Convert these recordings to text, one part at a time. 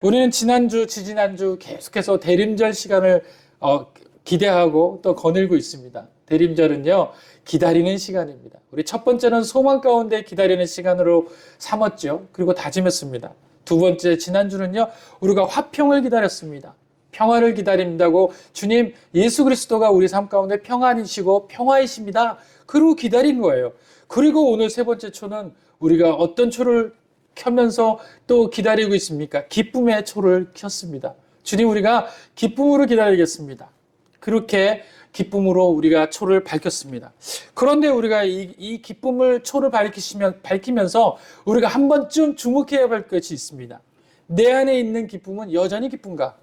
우리는 지난주, 지지난주 계속해서 대림절 시간을 기대하고 또 거닐고 있습니다. 대림절은요, 기다리는 시간입니다. 우리 첫 번째는 소망 가운데 기다리는 시간으로 삼았죠. 그리고 다짐했습니다. 두 번째, 지난주는요, 우리가 화평을 기다렸습니다. 평화를 기다린다고 주님 예수 그리스도가 우리 삶 가운데 평안이시고 평화이십니다. 그리고 기다린 거예요. 그리고 오늘 세 번째 초는 우리가 어떤 초를 켜면서 또 기다리고 있습니까? 기쁨의 초를 켰습니다. 주님, 우리가 기쁨으로 기다리겠습니다. 그렇게 기쁨으로 우리가 초를 밝혔습니다. 그런데 우리가 이 기쁨을 초를 밝히면서 우리가 한 번쯤 주목해야 할 것이 있습니다. 내 안에 있는 기쁨은 여전히 기쁜가?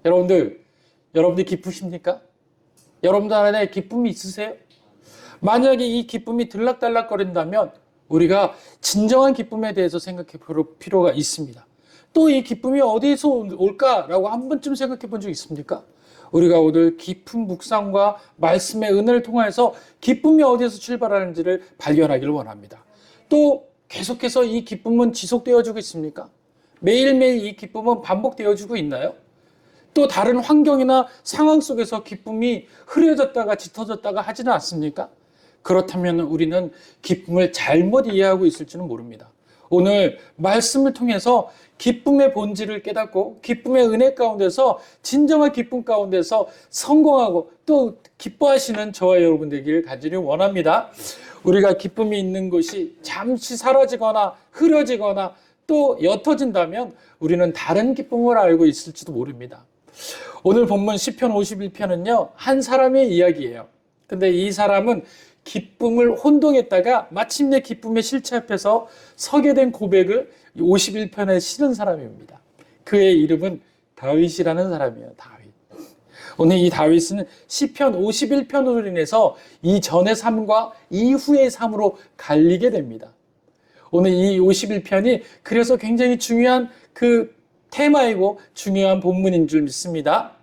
여러분들 기쁘십니까? 여러분들 안에 기쁨이 있으세요? 만약에 이 기쁨이 들락달락거린다면 우리가 진정한 기쁨에 대해서 생각해 볼 필요가 있습니다. 또 이 기쁨이 어디서 올까라고 한 번쯤 생각해 본 적 있습니까? 우리가 오늘 깊은 묵상과 말씀의 은혜를 통해서 기쁨이 어디에서 출발하는지를 발견하기를 원합니다. 또 계속해서 이 기쁨은 지속되어지고 있습니까? 매일매일 이 기쁨은 반복되어지고 있나요? 또 다른 환경이나 상황 속에서 기쁨이 흐려졌다가 짙어졌다가 하지는 않습니까? 그렇다면 우리는 기쁨을 잘못 이해하고 있을지는 모릅니다. 오늘 말씀을 통해서 기쁨의 본질을 깨닫고 기쁨의 은혜 가운데서 진정한 기쁨 가운데서 성공하고 또 기뻐하시는 저와 여러분 되기를 간절히 원합니다. 우리가 기쁨이 있는 것이 잠시 사라지거나 흐려지거나 또 옅어진다면 우리는 다른 기쁨을 알고 있을지도 모릅니다. 오늘 본문 시편 51편은요, 한 사람의 이야기예요. 근데 이 사람은 기쁨을 혼동했다가 마침내 기쁨의 실체 앞에서 서게 된 고백을 51편에 실은 사람입니다. 그의 이름은 다윗이라는 사람이에요. 다윗. 오늘 이 다윗은 시편 51편으로 인해서 이전의 삶과 이후의 삶으로 갈리게 됩니다. 오늘 이 51편이 그래서 굉장히 중요한 그 테마이고 중요한 본문인 줄 믿습니다.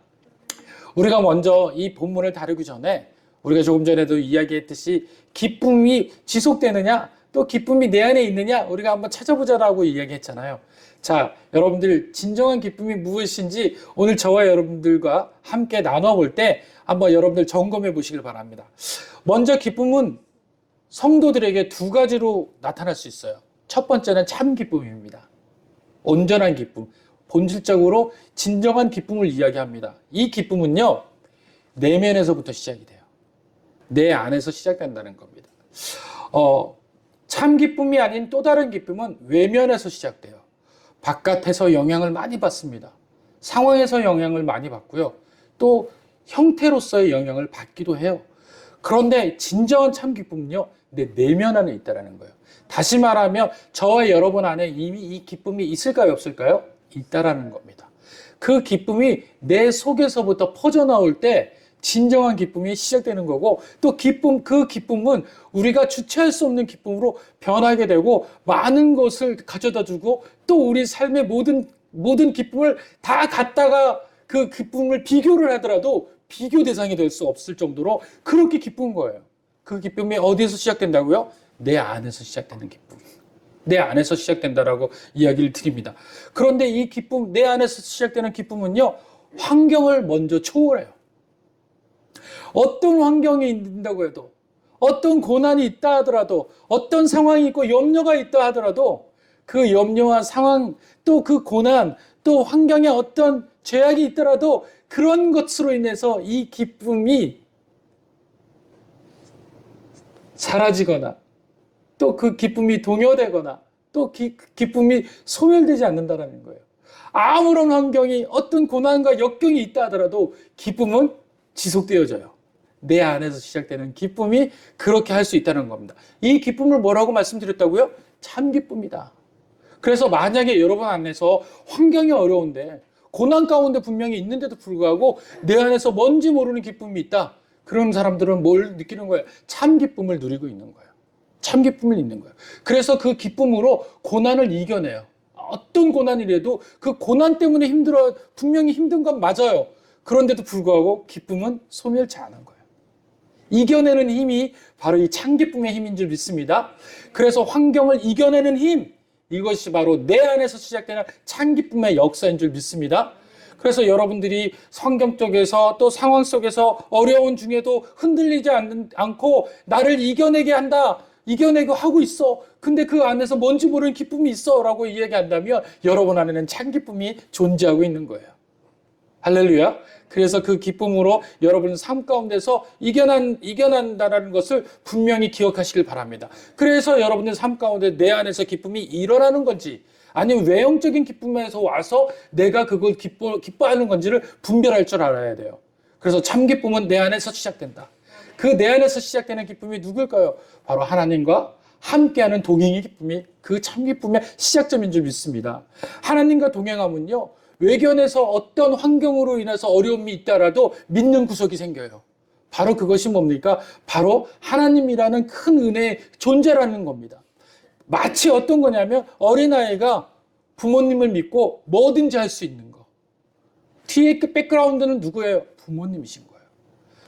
우리가 먼저 이 본문을 다루기 전에 우리가 조금 전에도 이야기했듯이 기쁨이 지속되느냐 또 기쁨이 내 안에 있느냐 우리가 한번 찾아보자라고 이야기했잖아요. 자, 여러분들 진정한 기쁨이 무엇인지 오늘 저와 여러분들과 함께 나눠볼 때 한번 여러분들 점검해 보시길 바랍니다. 먼저 기쁨은 성도들에게 두 가지로 나타날 수 있어요. 첫 번째는 참 기쁨입니다. 온전한 기쁨, 본질적으로 진정한 기쁨을 이야기합니다. 이 기쁨은요, 내면에서부터 시작이 돼요. 내 안에서 시작된다는 겁니다. 참 기쁨이 아닌 또 다른 기쁨은 외면에서 시작돼요. 바깥에서 영향을 많이 받습니다. 상황에서 영향을 많이 받고요. 또 형태로서의 영향을 받기도 해요. 그런데 진정한 참 기쁨은요, 내 내면 안에 있다는 거예요. 다시 말하면 저와 여러분 안에 이미 이 기쁨이 있을까요, 없을까요? 있다라는 겁니다. 그 기쁨이 내 속에서부터 퍼져나올 때 진정한 기쁨이 시작되는 거고, 또 그 기쁨은 우리가 주체할 수 없는 기쁨으로 변하게 되고 많은 것을 가져다 주고 또 우리 삶의 모든 기쁨을 다 갖다가 그 기쁨을 비교를 하더라도 비교 대상이 될 수 없을 정도로 그렇게 기쁜 거예요. 그 기쁨이 어디에서 시작된다고요? 내 안에서 시작되는 기쁨. 내 안에서 시작된다라고 이야기를 드립니다. 그런데 이 기쁨, 내 안에서 시작되는 기쁨은요, 환경을 먼저 초월해요. 어떤 환경이 있다고 해도, 어떤 고난이 있다 하더라도, 어떤 상황이 있고 염려가 있다 하더라도 그 염려와 상황, 또 그 고난, 또 환경에 어떤 죄악이 있더라도 그런 것으로 인해서 이 기쁨이 사라지거나 또 그 기쁨이 동요되거나 또 기쁨이 소멸되지 않는다는 거예요. 아무런 환경이 어떤 고난과 역경이 있다 하더라도 기쁨은 지속되어져요. 내 안에서 시작되는 기쁨이 그렇게 할 수 있다는 겁니다. 이 기쁨을 뭐라고 말씀드렸다고요? 참 기쁨이다. 그래서 만약에 여러분 안에서 환경이 어려운데 고난 가운데 분명히 있는데도 불구하고 내 안에서 뭔지 모르는 기쁨이 있다. 그런 사람들은 뭘 느끼는 거예요? 참 기쁨을 누리고 있는 거예요. 참 기쁨을 있는 거예요. 그래서 그 기쁨으로 고난을 이겨내요. 어떤 고난이라도 그 고난 때문에 분명히 힘든 건 맞아요. 그런데도 불구하고 기쁨은 소멸치 않은 거예요. 이겨내는 힘이 바로 이 참 기쁨의 힘인 줄 믿습니다. 그래서 환경을 이겨내는 힘, 이것이 바로 내 안에서 시작되는 참 기쁨의 역사인 줄 믿습니다. 그래서 여러분들이 성경 속에서 또 상황 속에서 어려운 중에도 흔들리지 않고 나를 이겨내게 한다. 이겨내고 하고 있어. 근데 그 안에서 뭔지 모르는 기쁨이 있어. 라고 이야기한다면 여러분 안에는 참 기쁨이 존재하고 있는 거예요. 할렐루야. 그래서 그 기쁨으로 여러분 삶 가운데서 이겨난다라는 것을 분명히 기억하시길 바랍니다. 그래서 여러분들 삶 가운데 내 안에서 기쁨이 일어나는 건지 아니면 외형적인 기쁨에서 와서 내가 그걸 기뻐하는 건지를 분별할 줄 알아야 돼요. 그래서 참 기쁨은 내 안에서 시작된다. 그 내 안에서 시작되는 기쁨이 누굴까요? 바로 하나님과 함께하는 동행의 기쁨이 그 참 기쁨의 시작점인 줄 믿습니다. 하나님과 동행하면요, 외견에서 어떤 환경으로 인해서 어려움이 있다라도 믿는 구석이 생겨요. 바로 그것이 뭡니까? 바로 하나님이라는 큰 은혜의 존재라는 겁니다. 마치 어떤 거냐면 어린아이가 부모님을 믿고 뭐든지 할 수 있는 거. 뒤에 그 백그라운드는 누구예요? 부모님이신 거예요.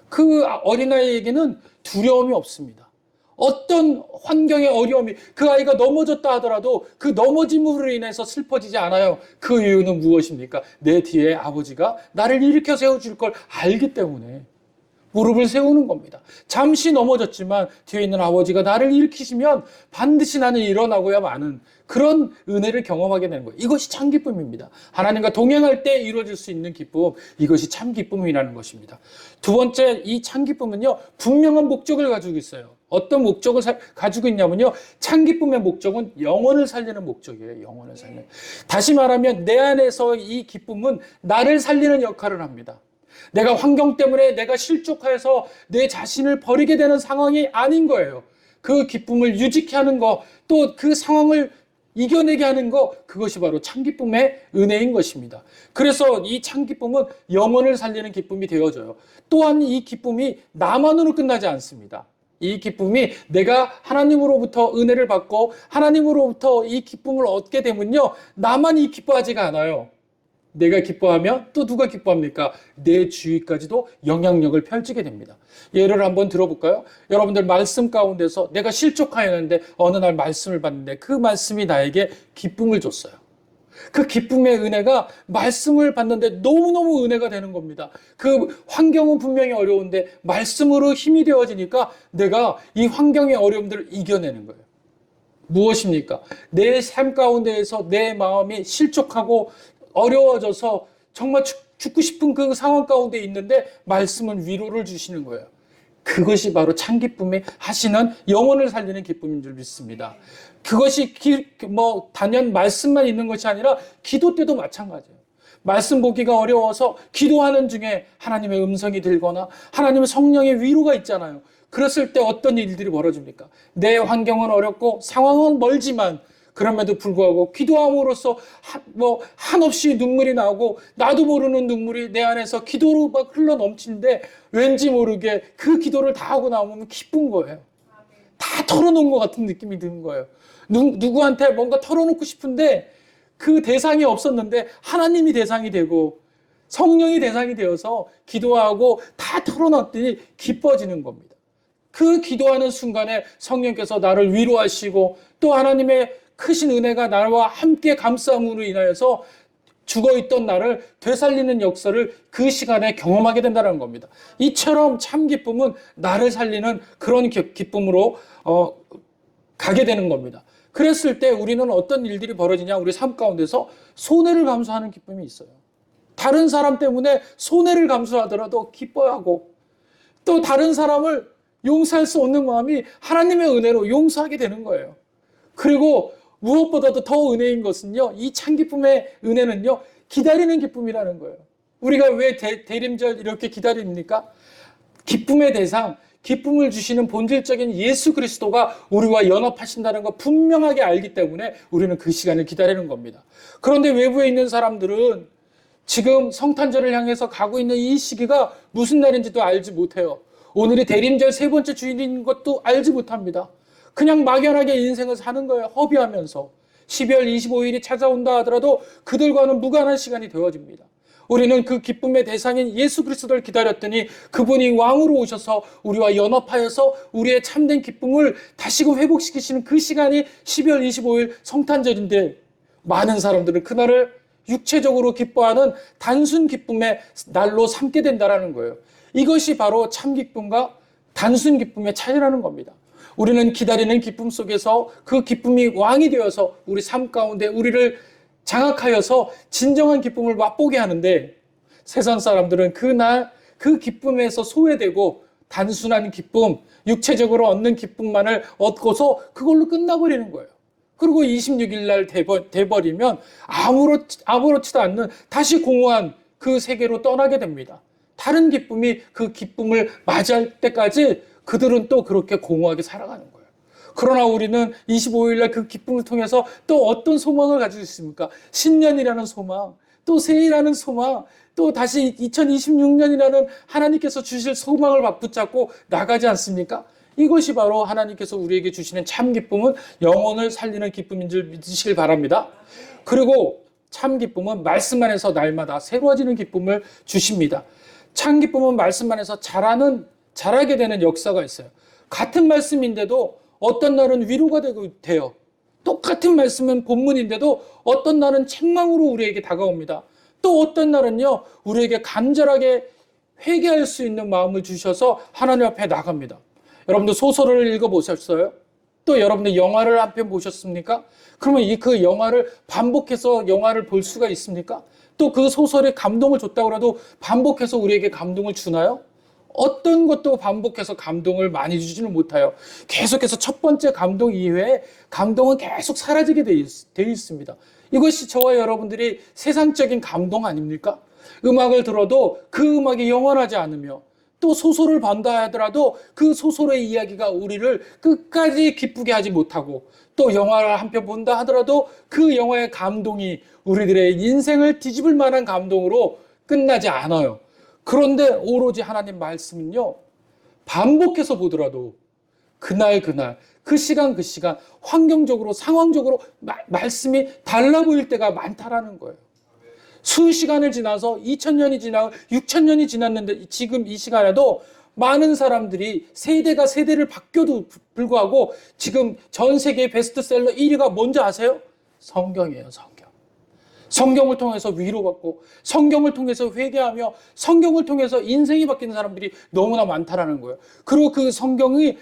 그 어린아이에게는 두려움이 없습니다. 어떤 환경의 어려움이, 그 아이가 넘어졌다 하더라도 그 넘어짐으로 인해서 슬퍼지지 않아요. 그 이유는 무엇입니까? 내 뒤에 아버지가 나를 일으켜 세워줄 걸 알기 때문에 무릎을 세우는 겁니다. 잠시 넘어졌지만 뒤에 있는 아버지가 나를 일으키시면 반드시 나는 일어나고야 마는 그런 은혜를 경험하게 되는 거예요. 이것이 참 기쁨입니다. 하나님과 동행할 때 이루어질 수 있는 기쁨, 이것이 참 기쁨이라는 것입니다. 두 번째, 이 참 기쁨은요, 분명한 목적을 가지고 있어요. 어떤 목적을 가지고 있냐면요, 참 기쁨의 목적은 영혼을 살리는 목적이에요. 영혼을 살리는. 다시 말하면 내 안에서 이 기쁨은 나를 살리는 역할을 합니다. 내가 환경 때문에 내가 실족해서 내 자신을 버리게 되는 상황이 아닌 거예요. 그 기쁨을 유지케 하는 거, 또 그 상황을 이겨내게 하는 거, 그것이 바로 참 기쁨의 은혜인 것입니다. 그래서 이 참 기쁨은 영혼을 살리는 기쁨이 되어져요. 또한 이 기쁨이 나만으로 끝나지 않습니다. 이 기쁨이 내가 하나님으로부터 은혜를 받고 하나님으로부터 이 기쁨을 얻게 되면요, 나만 이 기뻐하지가 않아요. 내가 기뻐하면 또 누가 기뻐합니까? 내 주위까지도 영향력을 펼치게 됩니다. 예를 한번 들어볼까요? 여러분들 말씀 가운데서 내가 실족하였는데 어느 날 말씀을 받는데 그 말씀이 나에게 기쁨을 줬어요. 그 기쁨의 은혜가 말씀을 받는데 너무너무 은혜가 되는 겁니다. 그 환경은 분명히 어려운데 말씀으로 힘이 되어지니까 내가 이 환경의 어려움들을 이겨내는 거예요. 무엇입니까? 내 삶 가운데에서 내 마음이 실족하고 어려워져서 정말 죽고 싶은 그 상황 가운데 있는데 말씀은 위로를 주시는 거예요. 그것이 바로 참 기쁨이 하시는 영혼을 살리는 기쁨인 줄 믿습니다. 그것이 단연 말씀만 있는 것이 아니라 기도 때도 마찬가지예요. 말씀 보기가 어려워서 기도하는 중에 하나님의 음성이 들거나 하나님의 성령의 위로가 있잖아요. 그랬을 때 어떤 일들이 벌어집니까? 내 환경은 어렵고 상황은 멀지만 그럼에도 불구하고 기도함으로써 한없이 눈물이 나오고 나도 모르는 눈물이 내 안에서 기도로 막 흘러 넘치는데 왠지 모르게 그 기도를 다 하고 나오면 기쁜 거예요. 다 털어놓은 것 같은 느낌이 드는 거예요. 누구한테 뭔가 털어놓고 싶은데 그 대상이 없었는데 하나님이 대상이 되고 성령이 대상이 되어서 기도하고 다 털어놨더니 기뻐지는 겁니다. 그 기도하는 순간에 성령께서 나를 위로하시고 또 하나님의 크신 은혜가 나와 함께 감싸움으로 인하여서 죽어있던 나를 되살리는 역사를 그 시간에 경험하게 된다는 겁니다. 이처럼 참 기쁨은 나를 살리는 그런 기쁨으로 가게 되는 겁니다. 그랬을 때 우리는 어떤 일들이 벌어지냐, 우리 삶 가운데서 손해를 감수하는 기쁨이 있어요. 다른 사람 때문에 손해를 감수하더라도 기뻐하고 또 다른 사람을 용서할 수 없는 마음이 하나님의 은혜로 용서하게 되는 거예요. 그리고 무엇보다도 더 은혜인 것은요, 이 참 기쁨의 은혜는요, 기다리는 기쁨이라는 거예요. 우리가 왜 대림절 이렇게 기다립니까? 기쁨의 대상, 기쁨을 주시는 본질적인 예수 그리스도가 우리와 연합하신다는 거 분명하게 알기 때문에 우리는 그 시간을 기다리는 겁니다. 그런데 외부에 있는 사람들은 지금 성탄절을 향해서 가고 있는 이 시기가 무슨 날인지도 알지 못해요. 오늘이 대림절 세 번째 주일인 것도 알지 못합니다. 그냥 막연하게 인생을 사는 거예요. 허비하면서. 12월 25일이 찾아온다 하더라도 그들과는 무관한 시간이 되어집니다. 우리는 그 기쁨의 대상인 예수 그리스도를 기다렸더니 그분이 왕으로 오셔서 우리와 연합하여서 우리의 참된 기쁨을 다시금 회복시키시는 그 시간이 12월 25일 성탄절인데, 많은 사람들은 그날을 육체적으로 기뻐하는 단순 기쁨의 날로 삼게 된다는 거예요. 이것이 바로 참 기쁨과 단순 기쁨의 차이라는 겁니다. 우리는 기다리는 기쁨 속에서 그 기쁨이 왕이 되어서 우리 삶 가운데 우리를 장악하여서 진정한 기쁨을 맛보게 하는데, 세상 사람들은 그날 그 기쁨에서 소외되고 단순한 기쁨, 육체적으로 얻는 기쁨만을 얻고서 그걸로 끝나버리는 거예요. 그리고 26일 날 돼버리면 아무렇지도 않는 다시 공허한 그 세계로 떠나게 됩니다. 다른 기쁨이 그 기쁨을 맞이할 때까지 그들은 또 그렇게 공허하게 살아가는 거예요. 그러나 우리는 25일 날 그 기쁨을 통해서 또 어떤 소망을 가지고 있습니까? 신년이라는 소망, 또 새해라는 소망, 또 다시 2026년이라는 하나님께서 주실 소망을 막 붙잡고 나가지 않습니까? 이것이 바로 하나님께서 우리에게 주시는 참 기쁨은 영혼을 살리는 기쁨인 줄 믿으시길 바랍니다. 그리고 참 기쁨은 말씀 안에서 날마다 새로워지는 기쁨을 주십니다. 참 기쁨은 말씀 안에서 자라게 되는 역사가 있어요. 같은 말씀인데도 어떤 날은 위로가 돼요. 똑같은 말씀은 본문인데도 어떤 날은 책망으로 우리에게 다가옵니다. 또 어떤 날은요, 우리에게 간절하게 회개할 수 있는 마음을 주셔서 하나님 앞에 나갑니다. 여러분들 소설을 읽어보셨어요? 또 여러분들 영화를 한 편 보셨습니까? 그러면 그 영화를 반복해서 영화를 볼 수가 있습니까? 또 그 소설에 감동을 줬다고 해도 반복해서 우리에게 감동을 주나요? 어떤 것도 반복해서 감동을 많이 주지는 못해요. 계속해서 첫 번째 감동 이외에 감동은 계속 사라지게 돼 있습니다. 이것이 저와 여러분들이 세상적인 감동 아닙니까? 음악을 들어도 그 음악이 영원하지 않으며, 또 소설을 본다 하더라도 그 소설의 이야기가 우리를 끝까지 기쁘게 하지 못하고, 또 영화를 한 편 본다 하더라도 그 영화의 감동이 우리들의 인생을 뒤집을 만한 감동으로 끝나지 않아요. 그런데 오로지 하나님 말씀은요, 반복해서 보더라도 그날 그 시간 환경적으로 상황적으로 말씀이 달라 보일 때가 많다라는 거예요. 수시간을 지나서 2000년이 지나고 6000년이 지났는데 지금 이 시간에도 많은 사람들이 세대가 세대를 바뀌어도 불구하고 지금 전 세계 베스트셀러 1위가 뭔지 아세요? 성경이에요. 성경을 통해서 위로받고, 성경을 통해서 회개하며, 성경을 통해서 인생이 바뀌는 사람들이 너무나 많다라는 거예요. 그리고 그 성경이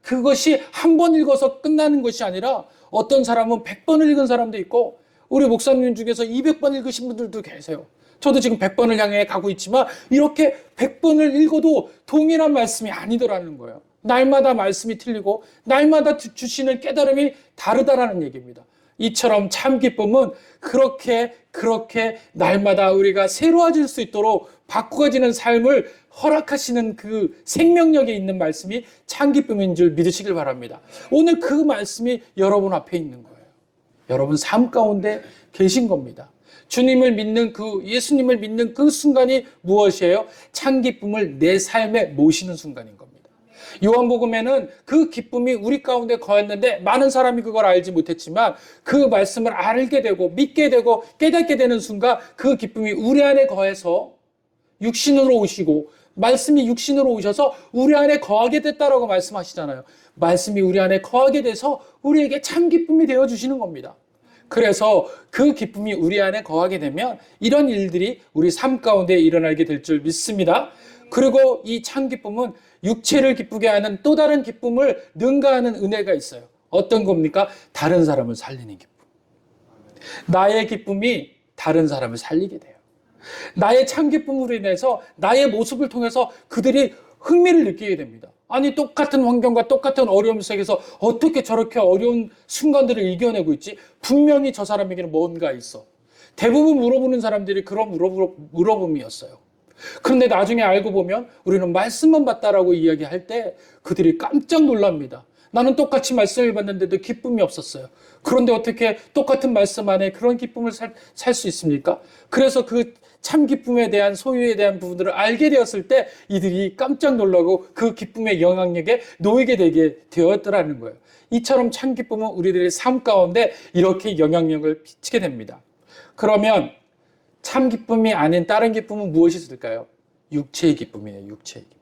그것이 한 번 읽어서 끝나는 것이 아니라 어떤 사람은 100번을 읽은 사람도 있고, 우리 목사님 중에서 200번 읽으신 분들도 계세요. 저도 지금 100번을 향해 가고 있지만 이렇게 100번을 읽어도 동일한 말씀이 아니더라는 거예요. 날마다 말씀이 틀리고 날마다 주시는 깨달음이 다르다라는 얘기입니다. 이처럼 참 기쁨은 그렇게 날마다 우리가 새로워질 수 있도록 바꾸어지는 삶을 허락하시는 그 생명력에 있는 말씀이 참 기쁨인 줄 믿으시길 바랍니다. 오늘 그 말씀이 여러분 앞에 있는 거예요. 여러분 삶 가운데 계신 겁니다. 주님을 믿는 예수님을 믿는 그 순간이 무엇이에요? 참 기쁨을 내 삶에 모시는 순간인 겁니다. 요한복음에는 그 기쁨이 우리 가운데 거했는데 많은 사람이 그걸 알지 못했지만 그 말씀을 알게 되고 믿게 되고 깨닫게 되는 순간 그 기쁨이 우리 안에 거해서 육신으로 오시고, 말씀이 육신으로 오셔서 우리 안에 거하게 됐다라고 말씀하시잖아요. 말씀이 우리 안에 거하게 돼서 우리에게 참 기쁨이 되어주시는 겁니다. 그래서 그 기쁨이 우리 안에 거하게 되면 이런 일들이 우리 삶 가운데 일어나게 될 줄 믿습니다. 그리고 이 참 기쁨은 육체를 기쁘게 하는 또 다른 기쁨을 능가하는 은혜가 있어요. 어떤 겁니까? 다른 사람을 살리는 기쁨. 나의 기쁨이 다른 사람을 살리게 돼요. 나의 참 기쁨으로 인해서 나의 모습을 통해서 그들이 흥미를 느끼게 됩니다. 아니, 똑같은 환경과 똑같은 어려움 속에서 어떻게 저렇게 어려운 순간들을 이겨내고 있지? 분명히 저 사람에게는 뭔가 있어. 대부분 물어보는 사람들이 그런 물어봄이었어요. 그런데 나중에 알고 보면 우리는 말씀만 봤다라고 이야기할 때 그들이 깜짝 놀랍니다. 나는 똑같이 말씀을 봤는데도 기쁨이 없었어요. 그런데 어떻게 똑같은 말씀 안에 그런 기쁨을 살 수 있습니까? 그래서 그 참 기쁨에 대한 소유에 대한 부분들을 알게 되었을 때 이들이 깜짝 놀라고 그 기쁨의 영향력에 놓이게 되게 되었더라는 거예요. 이처럼 참 기쁨은 우리들의 삶 가운데 이렇게 영향력을 미치게 됩니다. 그러면 참 기쁨이 아닌 다른 기쁨은 무엇이 있을까요? 육체의 기쁨이에요. 육체의 기쁨.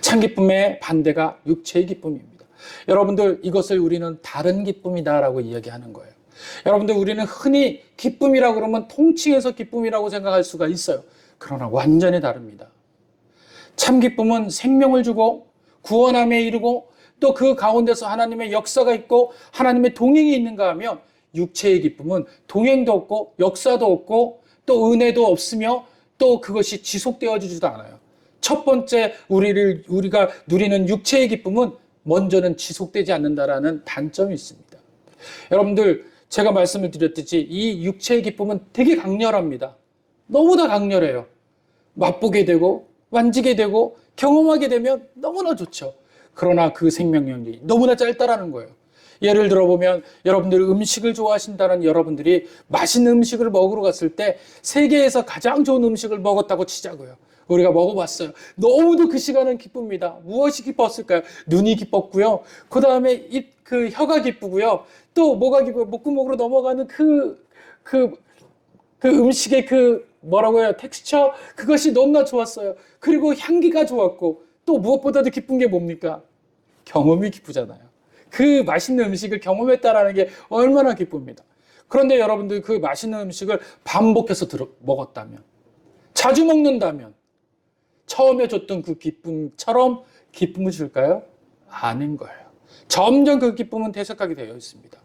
참 기쁨의 반대가 육체의 기쁨입니다. 여러분들, 이것을 우리는 다른 기쁨이다라고 이야기하는 거예요. 여러분들, 우리는 흔히 기쁨이라고 그러면 통칭해서 기쁨이라고 생각할 수가 있어요. 그러나 완전히 다릅니다. 참 기쁨은 생명을 주고 구원함에 이르고 또 그 가운데서 하나님의 역사가 있고 하나님의 동행이 있는가 하면, 육체의 기쁨은 동행도 없고 역사도 없고 또 은혜도 없으며 또 그것이 지속되어지지도 않아요. 첫 번째 우리가 누리는 육체의 기쁨은 먼저는 지속되지 않는다라는 단점이 있습니다. 여러분들, 제가 말씀을 드렸듯이 이 육체의 기쁨은 되게 강렬합니다. 너무나 강렬해요. 맛보게 되고 만지게 되고 경험하게 되면 너무나 좋죠. 그러나 그 생명력이 너무나 짧다라는 거예요. 예를 들어보면, 여러분들 음식을 좋아하신다는 여러분들이 맛있는 음식을 먹으러 갔을 때 세계에서 가장 좋은 음식을 먹었다고 치자고요. 우리가 먹어봤어요. 너무도 그 시간은 기쁩니다. 무엇이 기뻤을까요? 눈이 기뻤고요. 그 다음에 혀가 기쁘고요. 또 뭐가 기뻐요? 목구멍으로 넘어가는 그 음식의 뭐라고 해요? 텍스처? 그것이 너무나 좋았어요. 그리고 향기가 좋았고, 또 무엇보다도 기쁜 게 뭡니까? 경험이 기쁘잖아요. 그 맛있는 음식을 경험했다라는 게 얼마나 기쁩니다. 그런데 여러분들, 그 맛있는 음식을 반복해서 먹었다면, 자주 먹는다면 처음에 줬던 그 기쁨처럼 기쁨을 줄까요? 아닌 거예요. 점점 그 기쁨은 퇴색하게 되어 있습니다.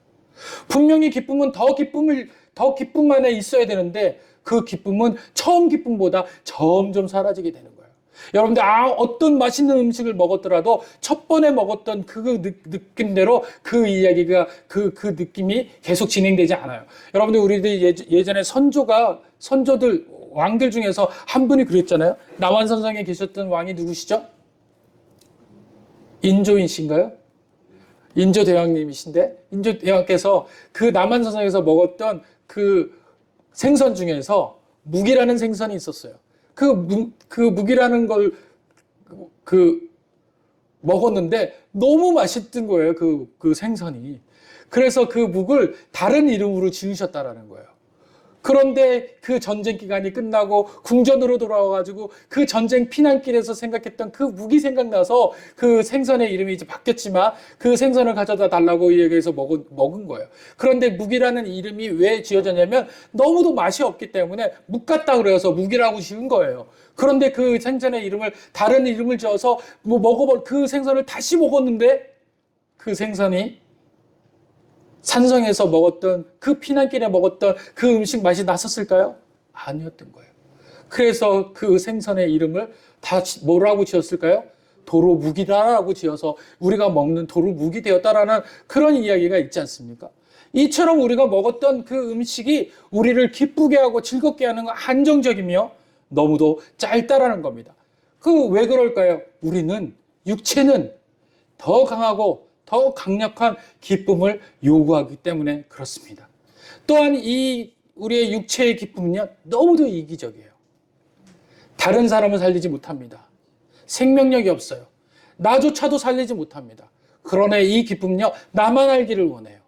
분명히 기쁨은 더 기쁨 안에 있어야 되는데, 그 기쁨은 처음 기쁨보다 점점 사라지게 되는 거예요. 여러분들, 어떤 맛있는 음식을 먹었더라도 첫 번에 먹었던 그 느낌대로 그 이야기가 그 느낌이 계속 진행되지 않아요. 여러분들, 우리들 예전에 선조들 왕들 중에서 한 분이 그랬잖아요. 남한산성에 계셨던 왕이 누구시죠? 인조인신가요? 인조대왕님이신데, 인조대왕께서 그 남한산성에서 먹었던 그 생선 중에서 묵이라는 생선이 있었어요. 그 묵이라는 걸 먹었는데 너무 맛있던 거예요. 그 생선이. 그래서 그 묵을 다른 이름으로 지으셨다라는 거예요. 그런데 그 전쟁 기간이 끝나고 궁전으로 돌아와가지고 그 전쟁 피난길에서 생각했던 그 묵이 생각나서 그 생선의 이름이 이제 바뀌었지만 그 생선을 가져다 달라고 얘기해서 먹은 거예요. 그런데 묵이라는 이름이 왜 지어졌냐면 너무도 맛이 없기 때문에 묵 같다 그래서 묵이라고 지은 거예요. 그런데 그 생선의 이름을 다른 이름을 지어서 그 생선을 다시 먹었는데 그 생선이 산성에서 먹었던 그 피난길에 먹었던 그 음식 맛이 났었을까요? 아니었던 거예요. 그래서 그 생선의 이름을 다 뭐라고 지었을까요? 도로묵이다라고 지어서 우리가 먹는 도로묵이 되었다라는 그런 이야기가 있지 않습니까? 이처럼 우리가 먹었던 그 음식이 우리를 기쁘게 하고 즐겁게 하는 건 한정적이며 너무도 짧다라는 겁니다. 왜 그럴까요? 우리는 육체는 더 강하고 더 강력한 기쁨을 요구하기 때문에 그렇습니다. 또한 우리의 육체의 기쁨은요, 너무도 이기적이에요. 다른 사람을 살리지 못합니다. 생명력이 없어요. 나조차도 살리지 못합니다. 그러나 이 기쁨은요, 나만 알기를 원해요.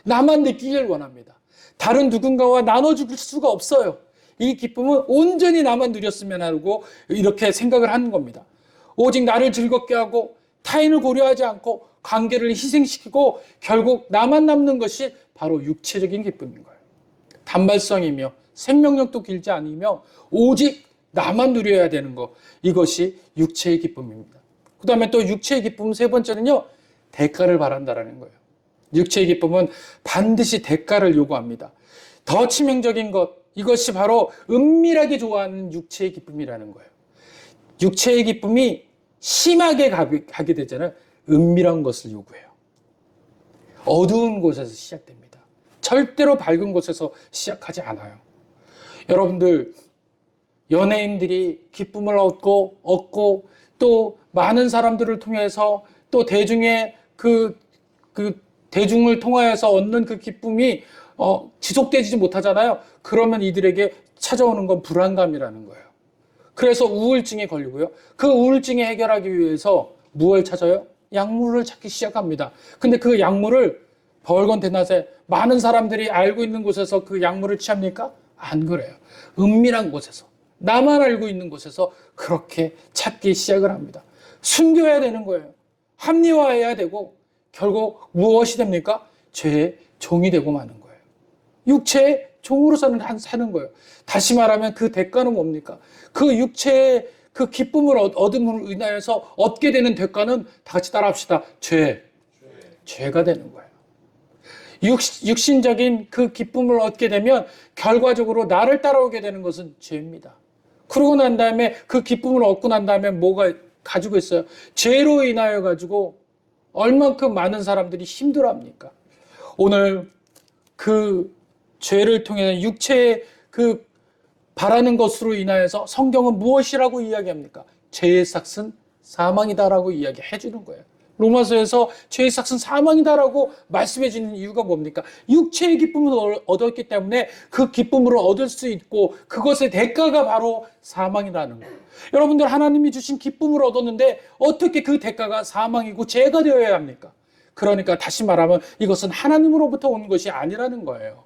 나만 느끼길 원합니다. 다른 누군가와 나눠줄 수가 없어요. 이 기쁨은 온전히 나만 누렸으면 하고 이렇게 생각을 하는 겁니다. 오직 나를 즐겁게 하고 타인을 고려하지 않고 관계를 희생시키고 결국 나만 남는 것이 바로 육체적인 기쁨인 거예요. 단발성이며 생명력도 길지 않으며 오직 나만 누려야 되는 것, 이것이 육체의 기쁨입니다. 그 다음에 또 육체의 기쁨 세 번째는요, 대가를 바란다라는 거예요. 육체의 기쁨은 반드시 대가를 요구합니다. 더 치명적인 것, 이것이 바로 은밀하게 좋아하는 육체의 기쁨이라는 거예요. 육체의 기쁨이 심하게 가게 되잖아요. 은밀한 것을 요구해요. 어두운 곳에서 시작됩니다. 절대로 밝은 곳에서 시작하지 않아요. 여러분들, 연예인들이 기쁨을 얻고 또 많은 사람들을 통해서 또 대중의 대중을 통하여서 얻는 그 기쁨이 지속되지 못하잖아요. 그러면 이들에게 찾아오는 건 불안감이라는 거예요. 그래서 우울증에 걸리고요. 그 우울증에 해결하기 위해서 무엇을 찾아요? 약물을 찾기 시작합니다. 근데 그 약물을 벌건 대낮에 많은 사람들이 알고 있는 곳에서 그 약물을 취합니까? 안 그래요. 은밀한 곳에서, 나만 알고 있는 곳에서 그렇게 찾기 시작을 합니다. 숨겨야 되는 거예요. 합리화해야 되고 결국 무엇이 됩니까? 죄의 종이 되고 마는 거예요. 육체의 종으로 사는 거예요. 다시 말하면 그 대가는 뭡니까? 그 육체의 그 기쁨을 얻음으로 인하여서 얻게 되는 대가는 다 같이 따라합시다. 죄가 되는 거예요. 육신적인 그 기쁨을 얻게 되면 결과적으로 나를 따라오게 되는 것은 죄입니다. 그러고 난 다음에 그 기쁨을 얻고 난 다음에 뭐가 가지고 있어요? 죄로 인하여 가지고 얼만큼 많은 사람들이 힘들어합니까? 오늘 그 죄를 통해 육체의 그 바라는 것으로 인하여서 성경은 무엇이라고 이야기합니까? 죄의 삭은 사망이다라고 이야기해 주는 거예요. 로마서에서 죄의 삭은 사망이다라고 말씀해 주는 이유가 뭡니까? 육체의 기쁨을 얻었기 때문에 그 기쁨으로 얻을 수 있고 그것의 대가가 바로 사망이라는 거예요. 여러분들 하나님이 주신 기쁨을 얻었는데 어떻게 그 대가가 사망이고 죄가 되어야 합니까? 그러니까 다시 말하면 이것은 하나님으로부터 오는 것이 아니라는 거예요.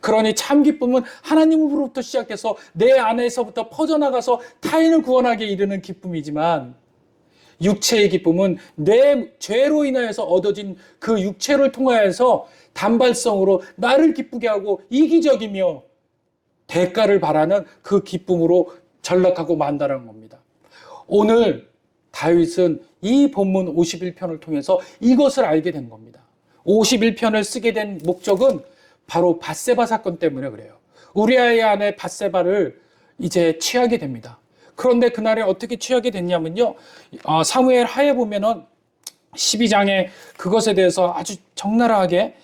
그러니 참 기쁨은 하나님으로부터 시작해서 내 안에서부터 퍼져나가서 타인을 구원하게 이르는 기쁨이지만 육체의 기쁨은 내 죄로 인하여서 얻어진 그 육체를 통하여서 단발성으로 나를 기쁘게 하고 이기적이며 대가를 바라는 그 기쁨으로 전락하고 만다는 겁니다. 오늘 다윗은 이 본문 51편을 통해서 이것을 알게 된 겁니다. 51편을 쓰게 된 목적은 바로 밧세바 사건 때문에 그래요. 우리아의 아내 밧세바를 이제 취하게 됩니다. 그런데 그날에 어떻게 취하게 됐냐면요. 사무엘 하에 보면은 12장에 그것에 대해서 아주 적나라하게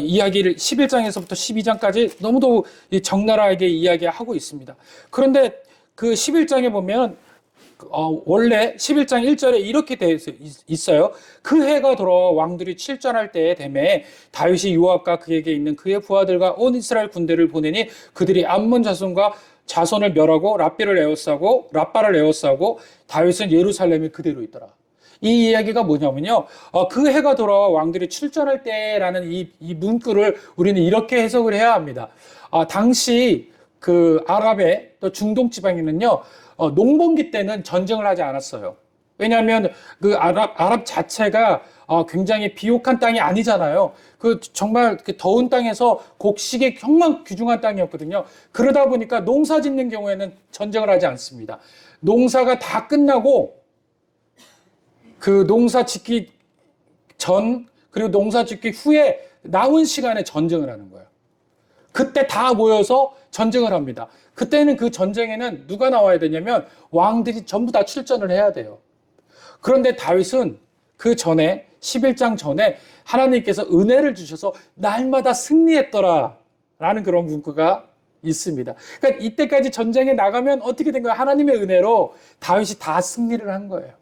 이야기를 11장에서부터 12장까지 너무도 적나라하게 이야기하고 있습니다. 그런데 그 11장에 보면 원래 11장 1절에 이렇게 되어 있어요. 그 해가 돌아와 왕들이 출전할 때에 되매 다윗이 요압과 그에게 있는 그의 부하들과 온 이스라엘 군대를 보내니 그들이 암몬 자손을 멸하고 라빠를 에워싸고 다윗은 예루살렘에 그대로 있더라. 이 이야기가 뭐냐면요. 그 해가 돌아와 왕들이 출전할 때라는 이 문구를 우리는 이렇게 해석을 해야 합니다. 당시 그 아랍의 또 중동 지방에는요. 농번기 때는 전쟁을 하지 않았어요. 왜냐하면 그 아랍 자체가 굉장히 비옥한 땅이 아니잖아요. 그 정말 그 더운 땅에서 곡식의 정말 귀중한 땅이었거든요. 그러다 보니까 농사 짓는 경우에는 전쟁을 하지 않습니다. 농사가 다 끝나고 그 농사 짓기 전 그리고 농사 짓기 후에 남은 시간에 전쟁을 하는 거예요. 그때 다 모여서 전쟁을 합니다. 그때는 그 전쟁에는 누가 나와야 되냐면 왕들이 전부 다 출전을 해야 돼요. 그런데 다윗은 그 전에 11장 전에 하나님께서 은혜를 주셔서 날마다 승리했더라 라는 그런 문구가 있습니다. 그러니까 이때까지 전쟁에 나가면 어떻게 된 거예요? 하나님의 은혜로 다윗이 다 승리를 한 거예요.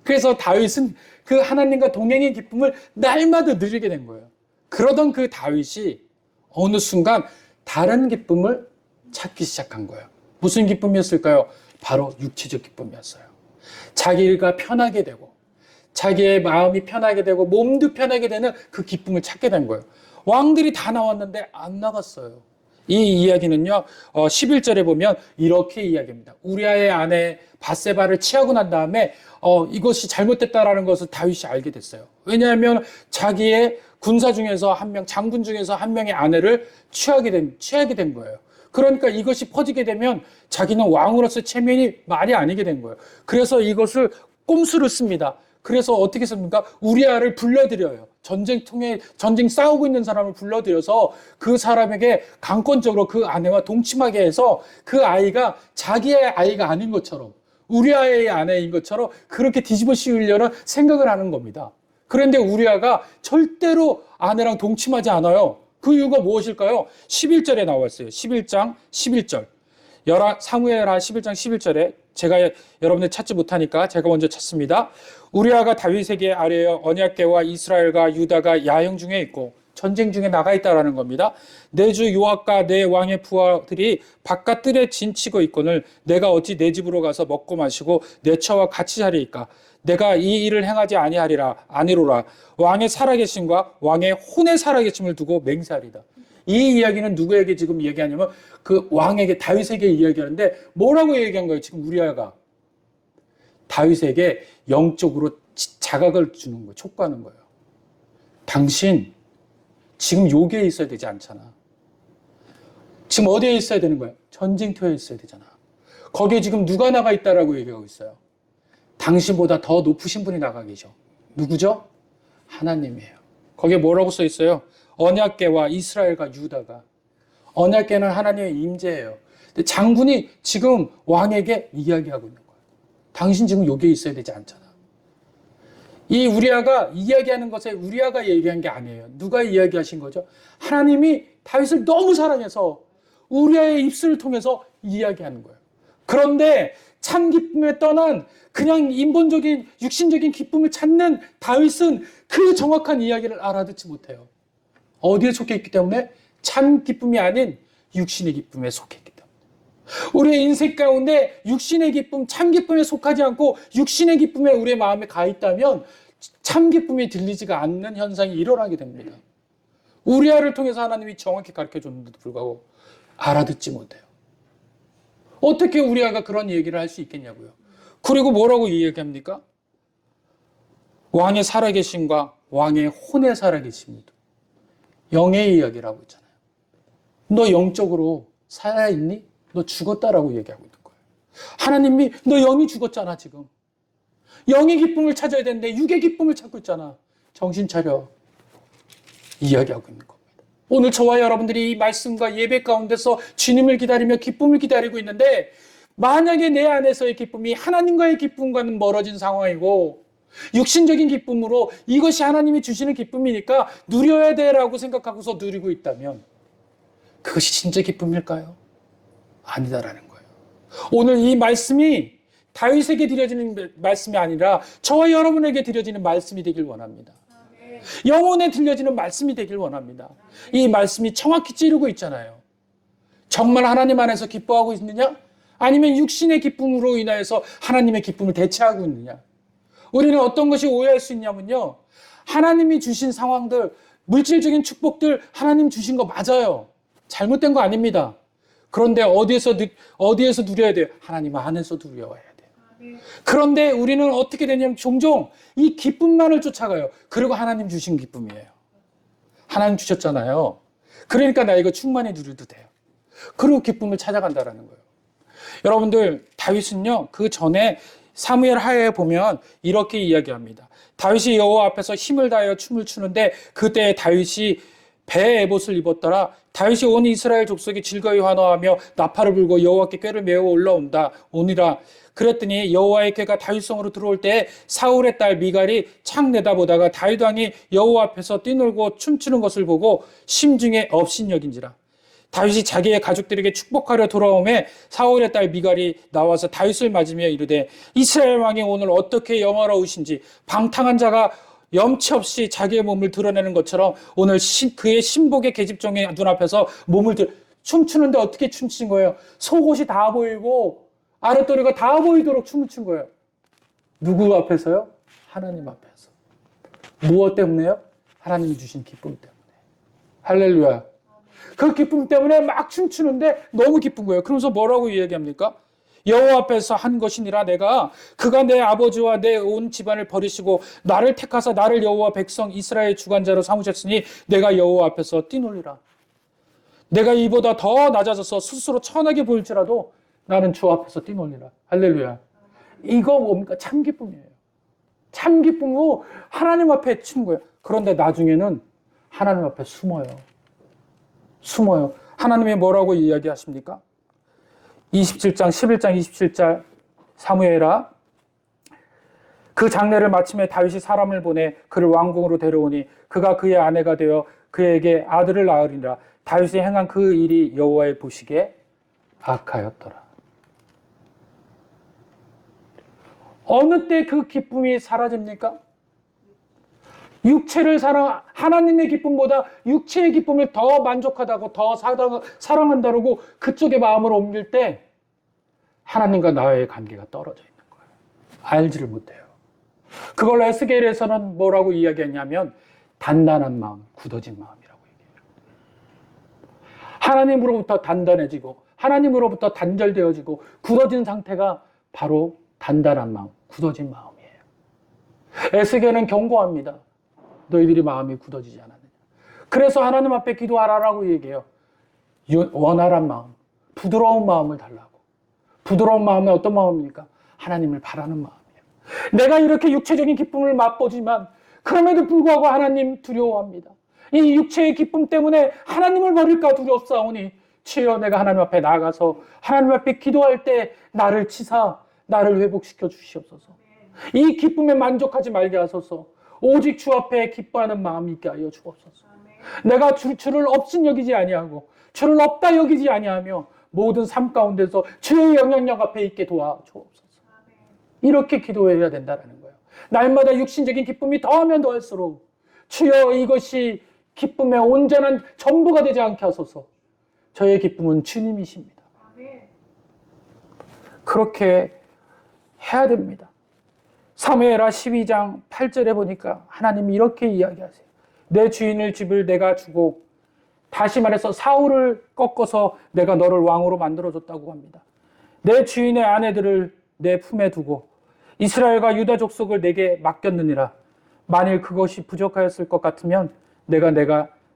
그래서 다윗은 그 하나님과 동행의 기쁨을 날마다 누리게 된 거예요. 그러던 그 다윗이 어느 순간 다른 기쁨을 찾기 시작한 거예요. 무슨 기쁨이었을까요? 바로 육체적 기쁨이었어요. 자기가 편하게 되고 자기의 마음이 편하게 되고 몸도 편하게 되는 그 기쁨을 찾게 된 거예요. 왕들이 다 나왔는데 안 나갔어요. 이 이야기는요 11절에 보면 이렇게 이야기합니다. 우리아의 아내 밧세바를 취하고 난 다음에 이것이 잘못됐다라는 것을 다윗이 알게 됐어요. 왜냐하면 자기의 군사 중에서 한 명, 장군 중에서 한 명의 아내를 취하게 된 거예요. 그러니까 이것이 퍼지게 되면 자기는 왕으로서 체면이 말이 아니게 된 거예요. 그래서 이것을 꼼수를 씁니다. 그래서 어떻게 씁니까? 우리아를 불러들여요. 전쟁 싸우고 있는 사람을 불러들여서 그 사람에게 강권적으로 그 아내와 동침하게 해서 그 아이가 자기의 아이가 아닌 것처럼 우리아의 아내인 것처럼 그렇게 뒤집어 씌우려는 생각을 하는 겁니다. 그런데 우리아가 절대로 아내랑 동침하지 않아요. 그 이유가 무엇일까요? 11절에 나와 있어요. 11장 11절. 사무엘하 11장 11절에 제가 여러분들 찾지 못하니까 제가 먼저 찾습니다. 우리아가 다윗에게 아뢰어 언약궤와 이스라엘과 유다가 야영 중에 있고 전쟁 중에 나가 있다라는 겁니다. 내 주 요압과 내 왕의 부하들이 바깥 뜰에 진치고 있거늘 내가 어찌 내 집으로 가서 먹고 마시고 내 처와 같이 자리이까? 내가 이 일을 행하지 아니로라. 왕의 살아계심과 왕의 혼의 살아계심을 두고 맹세하리다. 이 이야기는 누구에게 지금 얘기하냐면 그 왕에게, 다윗에게 이야기하는데 뭐라고 얘기한 거예요? 지금 우리아가 다윗에게 영적으로 자각을 주는 거예요. 촉구하는 거예요. 당신 지금 여기에 있어야 되지 않잖아. 지금 어디에 있어야 되는 거야? 전쟁터에 있어야 되잖아. 거기에 지금 누가 나가 있다라고 얘기하고 있어요. 당신보다 더 높으신 분이 나가 계셔. 누구죠? 하나님이에요. 거기에 뭐라고 써 있어요? 언약궤와 이스라엘과 유다가. 언약궤는 하나님의 임재예요. 근데 장군이 지금 왕에게 이야기하고 있는 거예요. 당신 지금 여기에 있어야 되지 않잖아. 이 우리아가 이야기하는 것에 우리아가 얘기한 게 아니에요. 누가 이야기하신 거죠? 하나님이 다윗을 너무 사랑해서 우리아의 입술을 통해서 이야기하는 거예요. 그런데 참 기쁨에 떠난 그냥 인본적인 육신적인 기쁨을 찾는 다윗은 그 정확한 이야기를 알아듣지 못해요. 어디에 속해 있기 때문에? 참 기쁨이 아닌 육신의 기쁨에 속해 있기 때문에. 우리의 인생 가운데 육신의 기쁨, 참 기쁨에 속하지 않고 육신의 기쁨에 우리의 마음에 가 있다면 참 기쁨이 들리지가 않는 현상이 일어나게 됩니다. 우리아를 통해서 하나님이 정확히 가르쳐 줬는데도 불구하고 알아듣지 못해요. 어떻게 우리아가 그런 얘기를 할 수 있겠냐고요. 그리고 뭐라고 이야기합니까? 왕의 살아계심과 왕의 혼의 살아계심도 영의 이야기라고 있잖아요. 너 영적으로 살아있니? 너 죽었다라고 얘기하고 있는 거예요. 하나님이 너 영이 죽었잖아 지금. 영의 기쁨을 찾아야 되는데 육의 기쁨을 찾고 있잖아. 정신 차려. 이야기하고 있는 겁니다. 오늘 저와 여러분들이 이 말씀과 예배 가운데서 주님을 기다리며 기쁨을 기다리고 있는데 만약에 내 안에서의 기쁨이 하나님과의 기쁨과는 멀어진 상황이고 육신적인 기쁨으로 이것이 하나님이 주시는 기쁨이니까 누려야 돼라고 생각하고서 누리고 있다면 그것이 진짜 기쁨일까요? 아니다라는 거예요. 오늘 이 말씀이 다윗에게 드려지는 말씀이 아니라 저와 여러분에게 드려지는 말씀이 되길 원합니다. 영혼에 들려지는 말씀이 되길 원합니다. 이 말씀이 정확히 찌르고 있잖아요. 정말 하나님 안에서 기뻐하고 있느냐? 아니면 육신의 기쁨으로 인하여서 하나님의 기쁨을 대체하고 있느냐? 우리는 어떤 것이 오해할 수 있냐면요. 하나님이 주신 상황들, 물질적인 축복들 하나님 주신 거 맞아요. 잘못된 거 아닙니다. 그런데 어디에서 누려야 돼요? 하나님 안에서 누려야 돼요. 그런데 우리는 어떻게 되냐면 종종 이 기쁨만을 쫓아가요. 그리고 하나님 주신 기쁨이에요. 하나님 주셨잖아요. 그러니까 나 이거 충만히 누려도 돼요. 그리고 기쁨을 찾아간다라는 거예요. 여러분들 다윗은요. 그 전에 사무엘 하에 보면 이렇게 이야기합니다. 다윗이 여호와 앞에서 힘을 다하여 춤을 추는데 그때 다윗이 배 에봇을 입었더라. 다윗이 온 이스라엘 족속이 즐거이 환호하며 나팔을 불고 여호와께 꾀를 메어 올라온다 오니라. 그랬더니 여호와의 꾀가 다윗성으로 들어올 때 사울의 딸 미갈이 창 내다보다가 다윗 왕이 여호와 앞에서 뛰놀고 춤추는 것을 보고 심중에 업신여긴지라. 다윗이 자기의 가족들에게 축복하려 돌아오매 사울의 딸 미갈이 나와서 다윗을 맞으며 이르되 이스라엘 왕이 오늘 어떻게 영화로우신지 방탕한 자가 염치 없이 자기의 몸을 드러내는 것처럼 오늘 그의 신복의 계집종의 눈앞에서 몸을 춤추는데 어떻게 춤춘 거예요? 속옷이 다 보이고 아랫도리가 다 보이도록 춤을 춘 거예요. 누구 앞에서요? 하나님 앞에서. 무엇 때문에요? 하나님이 주신 기쁨 때문에. 할렐루야. 그 기쁨 때문에 막 춤추는데 너무 기쁜 거예요. 그러면서 뭐라고 이야기합니까? 여호와 앞에서 한 것이니라 내가 그가 내 아버지와 내 온 집안을 버리시고 나를 택하사 나를 여호와 백성 이스라엘 주관자로 삼으셨으니 내가 여호와 앞에서 뛰놀리라. 내가 이보다 더 낮아져서 스스로 천하게 보일지라도 나는 주 앞에서 뛰놀리라. 할렐루야. 이거 뭡니까? 참 기쁨이에요. 참 기쁨으로 하나님 앞에 추는 거예요. 그런데 나중에는 하나님 앞에 숨어요. 하나님이 뭐라고 이야기하십니까? 27장 11장 27절 사무엘아 그 장례를 마침에 다윗이 사람을 보내 그를 왕궁으로 데려오니 그가 그의 아내가 되어 그에게 아들을 낳으리라. 다윗이 행한 그 일이 여호와의 보시기에 악하였더라. 어느 때 그 기쁨이 사라집니까? 육체를 하나님의 기쁨보다 육체의 기쁨을 더 만족하다고 더 사랑한다고 그쪽에 마음을 옮길 때 하나님과 나의 관계가 떨어져 있는 거예요. 알지를 못해요. 그걸 에스겔에서는 뭐라고 이야기했냐면 단단한 마음, 굳어진 마음이라고 얘기해요. 하나님으로부터 단단해지고 하나님으로부터 단절되어지고 굳어진 상태가 바로 단단한 마음, 굳어진 마음이에요. 에스겔은 경고합니다. 너희들이 마음이 굳어지지 않았느냐. 그래서 하나님 앞에 기도하라라고 얘기해요. 원활한 마음, 부드러운 마음을 달라고. 부드러운 마음은 어떤 마음입니까? 하나님을 바라는 마음이에요. 내가 이렇게 육체적인 기쁨을 맛보지만 그럼에도 불구하고 하나님 두려워합니다. 이 육체의 기쁨 때문에 하나님을 버릴까 두렵사오니 주여 내가 하나님 앞에 나아가서 하나님 앞에 기도할 때 나를 치사, 나를 회복시켜 주시옵소서. 이 기쁨에 만족하지 말게 하소서. 오직 주 앞에 기뻐하는 마음이 있게 하여 주옵소서. 내가 주를 없인 여기지 아니하고 주를 없다 여기지 아니하며 모든 삶 가운데서 주의 영향력 앞에 있게 도와주옵소서. 이렇게 기도해야 된다는 거예요. 날마다 육신적인 기쁨이 더하면 더할수록 주여 이것이 기쁨의 온전한 전부가 되지 않게 하소서. 저의 기쁨은 주님이십니다. 그렇게 해야 됩니다. 사무엘하 12장 8절에 보니까 하나님이 이렇게 이야기하세요. 내 주인을 집을 내가 주고, 다시 말해서 사울을 꺾어서 내가 너를 왕으로 만들어줬다고 합니다. 내 주인의 아내들을 내 품에 두고 이스라엘과 유다 족속을 내게 맡겼느니라. 만일 그것이 부족하였을 것 같으면 내가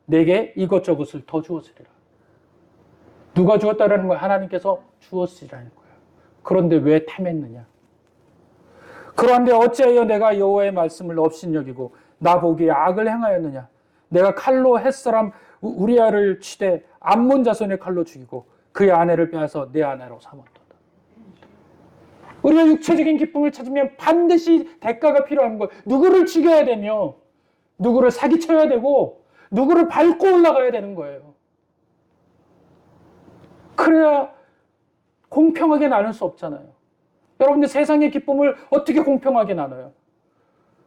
내게 이것저것을 더 주었으리라. 누가 주었다라는 거예요? 하나님께서 주었으리라는 거예요. 그런데 왜 탐했느냐? 그런데 어찌하여 내가 여호와의 말씀을 업신여기고 나 보기에 악을 행하였느냐? 내가 칼로 햇사람 우리아를 치되 암몬 자손의 칼로 죽이고 그의 아내를 빼앗아 내 아내로 삼았도다. 우리가 육체적인 기쁨을 찾으면 반드시 대가가 필요한 거예요. 누구를 죽여야 되며 누구를 사기쳐야 되고 누구를 밟고 올라가야 되는 거예요. 그래야 공평하게 나눌 수 없잖아요. 여러분들 세상의 기쁨을 어떻게 공평하게 나눠요?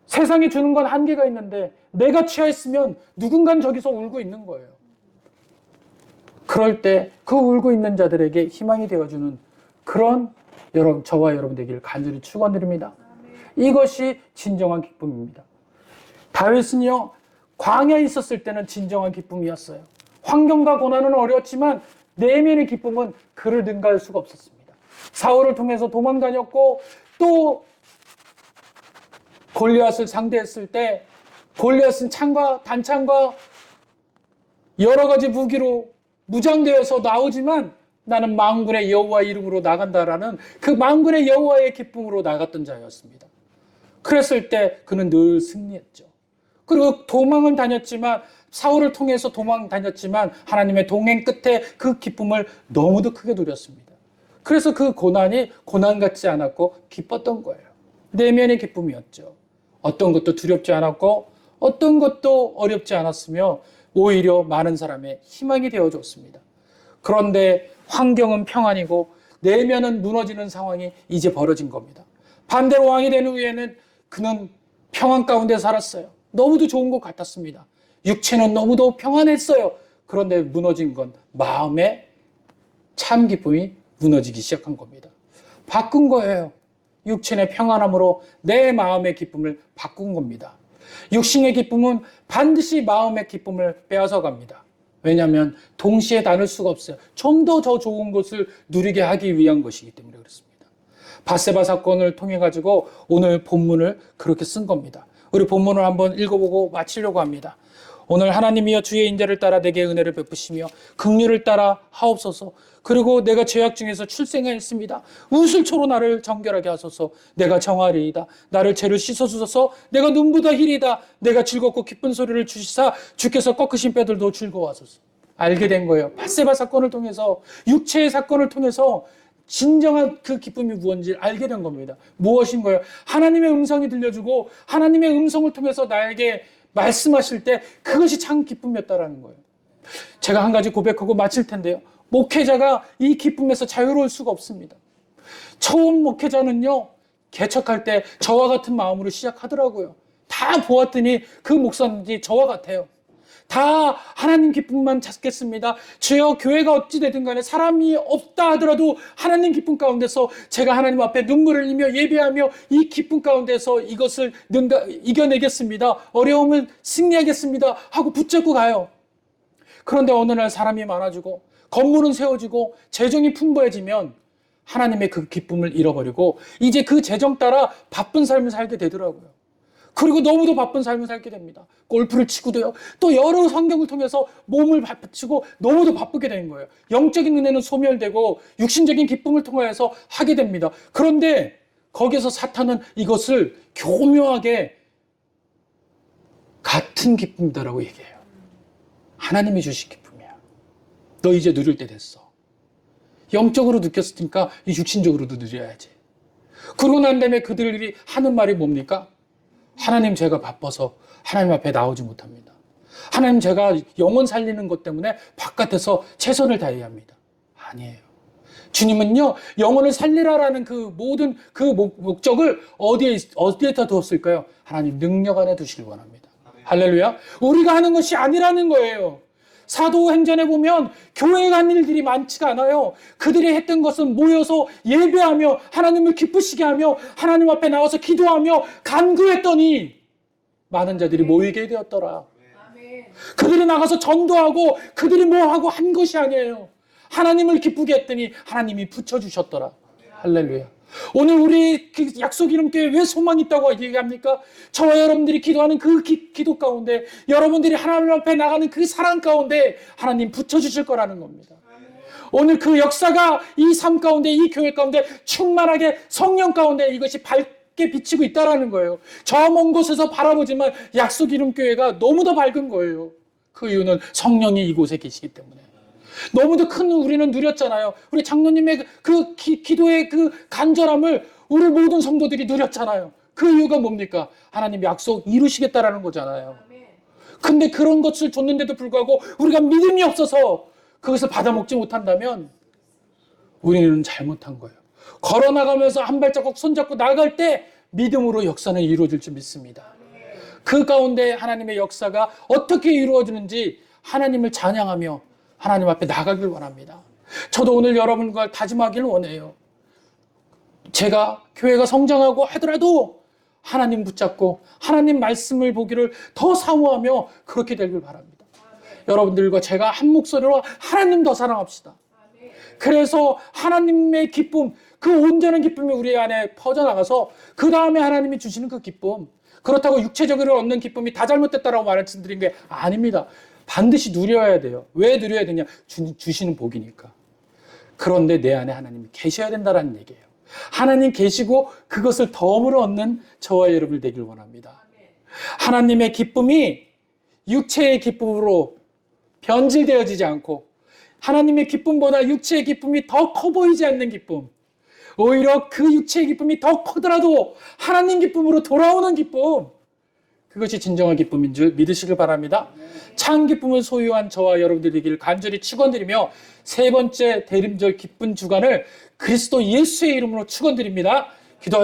세상이 주는 건 한계가 있는데 내가 취했으면 누군간 저기서 울고 있는 거예요. 그럴 때 그 울고 있는 자들에게 희망이 되어주는 그런 저와 여러분 되기를 간절히 축원드립니다. 이것이 진정한 기쁨입니다. 다윗은요, 광야에 있었을 때는 진정한 기쁨이었어요. 환경과 고난은 어려웠지만 내면의 기쁨은 그를 능가할 수가 없었습니다. 사울을 통해서 도망다녔고 또 골리앗을 상대했을 때 골리앗은 창과 단창과 여러 가지 무기로 무장되어서 나오지만 나는 만군의 여호와 이름으로 나간다라는 그 만군의 여호와의 기쁨으로 나갔던 자였습니다. 그랬을 때 그는 늘 승리했죠. 그리고 도망은 다녔지만 사울을 통해서 도망 다녔지만 하나님의 동행 끝에 그 기쁨을 너무도 크게 누렸습니다. 그래서 그 고난이 고난 같지 않았고 기뻤던 거예요. 내면의 기쁨이었죠. 어떤 것도 두렵지 않았고 어떤 것도 어렵지 않았으며 오히려 많은 사람의 희망이 되어줬습니다. 그런데 환경은 평안이고 내면은 무너지는 상황이 이제 벌어진 겁니다. 반대로 왕이 된 후에는 그는 평안 가운데 살았어요. 너무도 좋은 것 같았습니다. 육체는 너무도 평안했어요. 그런데 무너진 건 마음의 참 기쁨이 무너지기 시작한 겁니다. 바꾼 거예요. 육신의 평안함으로 내 마음의 기쁨을 바꾼 겁니다. 육신의 기쁨은 반드시 마음의 기쁨을 빼앗아 갑니다. 왜냐하면 동시에 나눌 수가 없어요. 좀 더 좋은 것을 누리게 하기 위한 것이기 때문에 그렇습니다. 밧세바 사건을 통해 가지고 오늘 본문을 그렇게 쓴 겁니다. 우리 본문을 한번 읽어보고 마치려고 합니다. 오늘 하나님이여 주의 인자를 따라 내게 은혜를 베푸시며 긍휼을 따라 하옵소서. 그리고 내가 죄악 중에서 출생하였습니다. 우슬초로 나를 정결하게 하소서. 내가 정하리이다. 나를 죄를 씻어주소서. 내가 눈보다 희리다. 내가 즐겁고 기쁜 소리를 주시사 주께서 꺾으신 뼈들도 즐거워하소서. 알게 된 거예요. 밧세바 사건을 통해서, 육체의 사건을 통해서 진정한 그 기쁨이 무엇인지 알게 된 겁니다. 무엇인 거예요? 하나님의 음성이 들려주고 하나님의 음성을 통해서 나에게 말씀하실 때 그것이 참 기쁨이었다라는 거예요. 제가 한 가지 고백하고 마칠 텐데요. 목회자가 이 기쁨에서 자유로울 수가 없습니다. 처음 목회자는요, 개척할 때 저와 같은 마음으로 시작하더라고요. 다 보았더니 그 목사님이 저와 같아요. 다 하나님 기쁨만 찾겠습니다. 주여, 교회가 어찌 되든 간에 사람이 없다 하더라도 하나님 기쁨 가운데서 제가 하나님 앞에 눈물을 흘리며 예배하며 이 기쁨 가운데서 이것을 이겨내겠습니다. 어려움을 승리하겠습니다 하고 붙잡고 가요. 그런데 어느 날 사람이 많아지고 건물은 세워지고 재정이 풍부해지면 하나님의 그 기쁨을 잃어버리고 이제 그 재정 따라 바쁜 삶을 살게 되더라고요. 그리고 너무도 바쁜 삶을 살게 됩니다. 골프를 치고도요. 또 여러 환경을 통해서 몸을 바치고 너무도 바쁘게 된 거예요. 영적인 은혜는 소멸되고 육신적인 기쁨을 통해서 하게 됩니다. 그런데 거기서 사탄은 이것을 교묘하게 같은 기쁨이다라고 얘기해요. 하나님이 주신 기쁨이야. 너 이제 누릴 때 됐어. 영적으로 느꼈으니까 이 육신적으로도 누려야지. 그러고 난 다음에 그들이 하는 말이 뭡니까? 하나님, 제가 바빠서 하나님 앞에 나오지 못합니다. 하나님, 제가 영혼 살리는 것 때문에 바깥에서 최선을 다해야 합니다. 아니에요. 주님은요, 영혼을 살리라라는 그 모든 그 목적을 어디에다 두었을까요? 하나님 능력 안에 두시길 원합니다. 할렐루야. 우리가 하는 것이 아니라는 거예요. 사도행전에 보면 교회에 간 일들이 많지가 않아요. 그들이 했던 것은 모여서 예배하며 하나님을 기쁘시게 하며 하나님 앞에 나와서 기도하며 간구했더니 많은 자들이 모이게 되었더라. 그들이 나가서 전도하고 그들이 뭐하고 한 것이 아니에요. 하나님을 기쁘게 했더니 하나님이 붙여주셨더라. 할렐루야. 오늘 우리 약속 이름교회 왜 소망이 있다고 얘기합니까? 저와 여러분들이 기도하는 그 기도 가운데, 여러분들이 하나님 앞에 나가는 그 사랑 가운데 하나님 붙여주실 거라는 겁니다. 오늘 그 역사가 이 삶 가운데, 이 교회 가운데 충만하게 성령 가운데 이것이 밝게 비치고 있다는 거예요. 저 먼 곳에서 바라보지만 약속 이름교회가 너무도 밝은 거예요. 그 이유는 성령이 이곳에 계시기 때문에. 너무도 큰 우리는 누렸잖아요. 우리 장로님의 그 기도의 그 간절함을 우리 모든 성도들이 누렸잖아요. 그 이유가 뭡니까? 하나님 약속 이루시겠다라는 거잖아요. 근데 그런 것을 줬는데도 불구하고 우리가 믿음이 없어서 그것을 받아먹지 못한다면 우리는 잘못한 거예요. 걸어나가면서 한 발자국 손잡고 나갈 때 믿음으로 역사는 이루어질 줄 믿습니다. 그 가운데 하나님의 역사가 어떻게 이루어지는지 하나님을 찬양하며 하나님 앞에 나가길 원합니다. 저도 오늘 여러분과 다짐하기를 원해요. 제가 교회가 성장하고 하더라도 하나님 붙잡고 하나님 말씀을 보기를 더 사모하며 그렇게 되길 바랍니다. 여러분들과 제가 한 목소리로 하나님 더 사랑합시다. 그래서 하나님의 기쁨, 그 온전한 기쁨이 우리 안에 퍼져나가서 그 다음에 하나님이 주시는 그 기쁨, 그렇다고 육체적으로 얻는 기쁨이 다 잘못됐다라고 말씀드린 게 아닙니다. 반드시 누려야 돼요. 왜 누려야 되냐? 주시는 복이니까. 그런데 내 안에 하나님이 계셔야 된다는 얘기예요. 하나님 계시고 그것을 덤으로 얻는 저와 여러분들 되길 원합니다. 하나님의 기쁨이 육체의 기쁨으로 변질되어지지 않고 하나님의 기쁨보다 육체의 기쁨이 더 커 보이지 않는 기쁨, 오히려 그 육체의 기쁨이 더 크더라도 하나님 기쁨으로 돌아오는 기쁨, 그것이 진정한 기쁨인 줄 믿으시길 바랍니다. 참 기쁨을 소유한 저와 여러분들이 되기를 간절히 축원드리며 세 번째 대림절 기쁜 주간을 그리스도 예수의 이름으로 축원드립니다. 기도하겠습니다.